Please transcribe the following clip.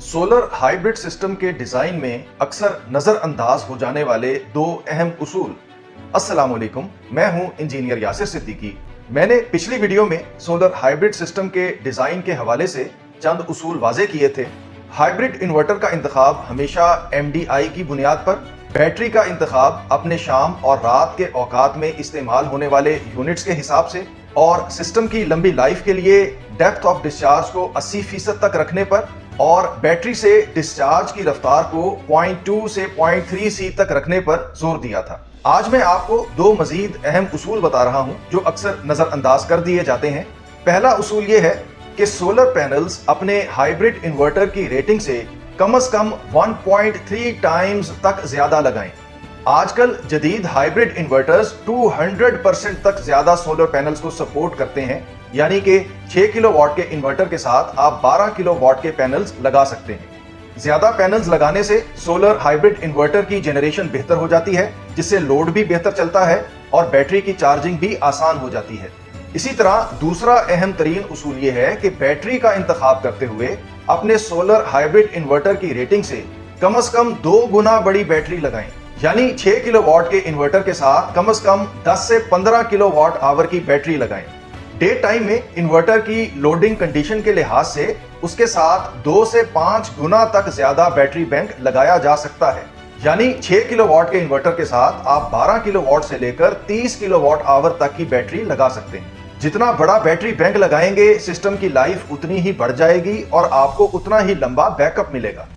Solar hybrid system के design में अक्सर नजरअंदाज हो जाने वाले दो अहम उसूल। अस्सलाम वालेकुम, मैं हूं इंजीनियर यासिर सिद्दीकी। मैंने पिछली वीडियो में सोलर हाइब्रिड सिस्टम के डिजाइन के हवाले से चंद उसूल वाजे किए थे। हाइब्रिड इन्वर्टर का इंतखाब हमेशा MDI की बुनियाद पर, बैटरी का इंतखाब अपने शाम और रात के औकात में इस्तेमाल होने वाले यूनिट्स के हिसाब से, और सिस्टम की लंबी लाइफ के लिए डेप्थ ऑफ डिस्चार्ज को 80% तक रखने पर और बैटरी से डिस्चार्ज की रफ्तार को 0.2 से 0.3 C तक रखने पर जोर दिया था। आज मैं आपको दो मजीद अहम उसूल बता रहा हूं जो अक्सर नजरअंदाज कर दिए जाते हैं। पहला उसूल ये है कि सोलर पैनल्स अपने हाइब्रिड इन्वर्टर की रेटिंग से कम 1.3 टाइम्स तक ज्यादा लगाएं। आजकल जदीद हाइब्रिड इन्वर्टर्स 200% तक ज्यादा सोलर पैनल्स को सपोर्ट करते हैं, यानी कि 6 किलोवाट के इन्वर्टर के साथ आप 12 किलोवाट के पैनल्स लगा सकते हैं। ज्यादा पैनल्स लगाने से सोलर हाइब्रिड इन्वर्टर की जनरेशन बेहतर हो जाती है, जिससे लोड भी बेहतर चलता है और बैटरी की चार्जिंग भी आसान हो जाती है। इसी तरह दूसरा अहम तरीन उसूल ये है कि बैटरी का इंतखाब करते हुए अपने सोलर हाइब्रिड इन्वर्टर की रेटिंग से कम 2 गुना बड़ी बैटरी लगाएं, यानी 6 किलोवाट के इन्वर्टर के साथ कम 10 से 15 किलोवाट आवर की बैटरी लगाएं। डे टाइम में इन्वर्टर की लोडिंग कंडीशन के लिहाज से उसके साथ 2 से 5 गुना तक ज्यादा बैटरी बैंक लगाया जा सकता है, यानी 6 किलोवाट के इन्वर्टर के साथ आप 12 किलोवाट से लेकर 30 किलोवाट आवर तक की बैटरी लगा सकते हैं। जितना बड़ा बैटरी बैंक लगाएंगे, सिस्टम की लाइफ उतनी ही बढ़ जाएगी और आपको उतना ही लंबा बैकअप मिलेगा।